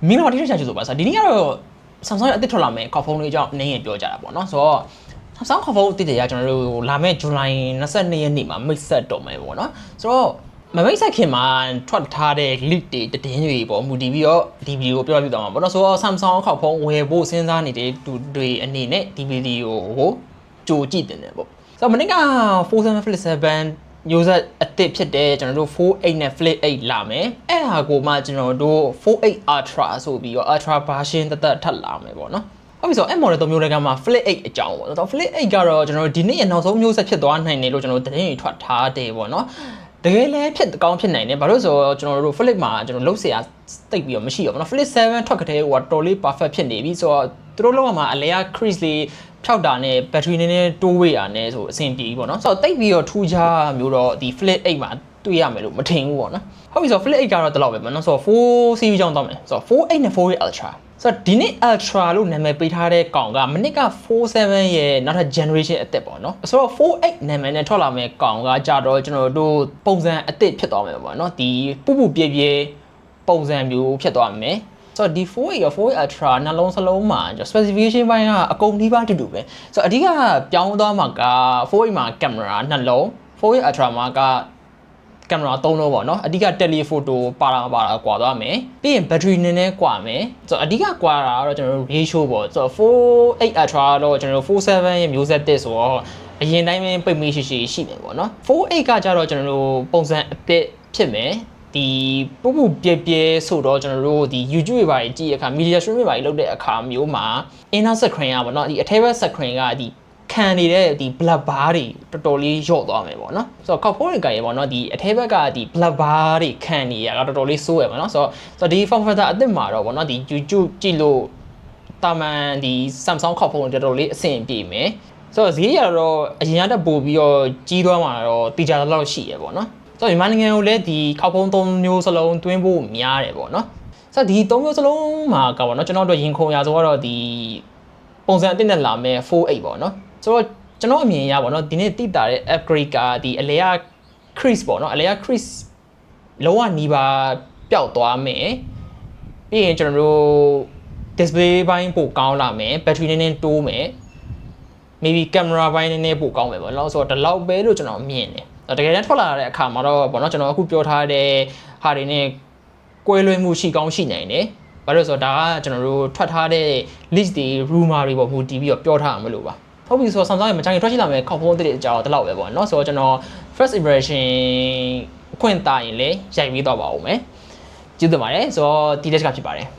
မင်းတို့ဒီနေ့ချက်ချူဆိုပါဆိုဒီနေ့ကတော့ Samsung ရဲ့အသစ်ထွက်လာမယ်ခေါက်ဖုန်းလေးကြောင့်နင်းရင်ပြောကြတာပေါ့နော်ဆိုတော့ Samsung ခေါက်ဖုန်းအသစ်တွေကကျွန်တော်တို့လာမယ့် July 22 ရက်နေ့မှာမိတ်ဆက်တော့မယ်ပေါ့နော်ဆိုတော့မမိတ်ဆက်ခင်မှာထွက်ထားတဲ့ leak တွေတည်င်းတွေပေါ့မူတည်ပြီးတော့ဒီဗီဒီယိုပြောပြသွားမှာပေါ့နော်ဆိုတော့ Samsung ခေါက်ဖုန်းဝယ်ဖို့စဉ်းစားနေတဲ့သူတွေအနေနဲ့ဒီဗီဒီယိုကိုကြိုကြည့်တင်တယ်ပေါ့ဆိုတော့မနေ့က 47 Flip 7မျိုးဆက်အသစ်ဖြစ်တဲ့ကျွန်တော်တို့48နဲ့ Flip 8လာမယ်အဲ့ဟာကိုမှကျွန်တော်တို့48 Ultra ဆိုပြီးတော့ Ultra version တက်ထပ်လာမယ်ပေါ့နော်ဟုတ်ပြီဆိုတော့အဲ့ model 3မျိုးတွေကမှ Flip 8အကြောင်းပေါ့ဆိုတော့ Flip 8ကတော့ကျွန်တော်တို့ဒီနေ့နောက်ဆုံးမျိုးဆက်ဖြစ်သွားနိုင်တယ်လို့ကျွန်တော်တို့သတင်းတွေထွက်ထားတယ်ပေါ့နော်တကယ်လည်းဖြစ်ကောင်းဖြစ်နိုင်တယ်ဘာလို့ဆိုတော့ကျွန်တော်တို့ Flip မှာကျွန်တော်လုံးเสียတိတ်ပြီးတော့မရှိတော့ဘူးเนาะ Flip 7ထွက်ကြတဲ့ဟိုကတော်လေး perfect ဖြစ်နေပြီဆိုတော့သူတို့လောက်မှာအလဲက crease လေးဖြောက်တာနဲ့ battery နည်းနည်းတိုးဝေးတာနဲ့ဆိုအဆင်ပြေပြီပေါ့နော်ဆိုတော့တိတ်ပြီးတော့ထူးခြားမျိုးတော့ဒီ Flip 8မှာတွေ့ရမယ်လို့မထင်ဘူးပေါ့နော်ဟုတ်ပြီဆိုတော့ Flip 8ကတော့ဒီလောက်ပဲပေါ့နော်ဆိုတော့4 series ကြောင်းတော့မယ်ဆိုတော့48နဲ့48 Ultraဆိုတော့ဒီနေ့ Ultra လို့နာမည်ပေးထားတဲ့ကောင်ကမနစ်က47ရဲ့နောက်ထပ် generation အသစ်ပေါ့နော်ဆိုတော့48နာမည်နဲ့ထွက်လာမယ့်ကောင်ကကြတော့ကျွန်တော်တို့ပုံစံအသစ်ဖြစ်သွားမယ်ပေါ့နော်ဒီပူပူပြည့်ပြည့်ပုံစံမျိုးဖြစ်သွားမယ်ဆိုတော့ဒီ48ရော48 Ultra နှလုံးစလုံးမှာ specification ဘိုင်းကအကုန်ဒီပါတူတူပဲဆိုတော့အဓိကပြောင်းသွားမှာက48မှာကင်မရာနှလုံး48 Ultra မှာကကင်မရာ3လုံးပေါ့နော်အဓိက telephoto ပါတာကွာသွားမယ်ပြီးရင် battery နည်းနည်းကွာမယ်ဆိုတော့အဓိကကွာတာကတော့ကျွန်တော်တို့ ratio ပေါ့ဆိုတော့48 Ultra တော့ကျွန်တော်တို့47ရဲ့မျိုးဆက်တစ်ဆိုတော့အရင်တိုင်းပဲပိတ်မိရှိမယ်ပေါ့နော်48ကကြတော့ကျွန်တော်တို့ပုံစံအသစ်ဖြစ်မယ်ဒီပူပူပြည့်ပြည့်ဆိုတော့ကျွန်တော်တို့ဒီ YouTube တွေပါကြည့်ရအခါ media stream တွေပါလုပ်တဲ့အခါမျိုးမှာ inner screen อ่ะပေါ့เนาะဒီအထက်ဘက် screen ကဒီခံနေတဲ့ဒီ black bar တွေတော်တော်လေးညော့သွားမယ်ပေါ့เนาะဆိုတော့ cover တွေကရေပေါ့เนาะဒီအထက်ဘက်ကဒီ black bar တွေခံနေရတာတော်တော်လေးစိုးရပေါ့เนาะဆိုတော့ဒီ form factor အသစ်မှာတော့ပေါ့เนาะဒီ YouTube ကြည့်လို့တာမန်ဒီ Samsung ခေါက်ဖုန်းတော်တော်လေးအဆင်ပြေမယ်ဆိုတော့ဈေးရတော့အရင်ကတည်းကပို့ပြီးတော့ကြီးသွားမှာတော့တိကျတော့ရှိရပေါ့เนาะဆိုတော့မြန်မာနိုင်ငံကိုလည်းဒီခေါက်ဖုန်း3မျိုးစလုံးတွင်းဖို့များတယ်ပေါ့နော်ဆိုတော့ဒီ3မျိုးစလုံးမှာကပေါ့နော်ကျွန်တော်တို့ရင်ခုန်ရဆိုတော့ဒီပုံစံအသစ်နဲ့လာမယ်48ပေါ့နော်ဆိုတော့ကျွန်တော်အမြင်ရပေါ့နော်ဒီနေ့တိတာတဲ့ upgrade ကဒီအလဲက crease ပေါ့နော်အလဲက crease လုံးဝနီးပါပျောက်သွားမယ်ပြီးရင်ကျွန်တော်တို့ display ဘိုင်းပိုကောင်းလာမယ် battery နည်းနည်းတိုးမယ် maybe camera ဘိုင်းနည်းနည်းပိုကောင်းမယ်ပေါ့နော်ဆိုတော့ဒီလောက်ပဲလို့ကျွန်တော်မြင်တယ်တကယ်တမ်းထွက်လာတဲ့အခါမှာတော့ပေါ့နော်ကျွန်တော်အခုပြောထားတဲ့ဟာတွေနဲ့ကွဲလွဲမှုရှိကောင်းရှိနိုင်တယ်။ဘာလို့ဆိုတော့ဒါကကျွန်တော်တို့ထွက်ထားတဲ့ list တွေ rumor တွေပေါ့မူတည်ပြီးတော့ပြောထားမှာမလို့ပါ။ဟုတ်ပြီဆိုတော့ Samsung ရဲ့မကြခင်ထွက်ရှိလာမယ့်ခေါက်ဖုန်းအသစ်တွေအကြောင်းတော့ဒီလောက်ပဲပေါ့နော်။ဆိုတော့ကျွန်တော် first impression အခွင့်တာရင်လည်းရိုက်ပြီးတော့ပါဦးမယ်။ကျေးဇူးတင်ပါတယ်ဆိုတော့ဒီ test ကဖြစ်ပါတယ်။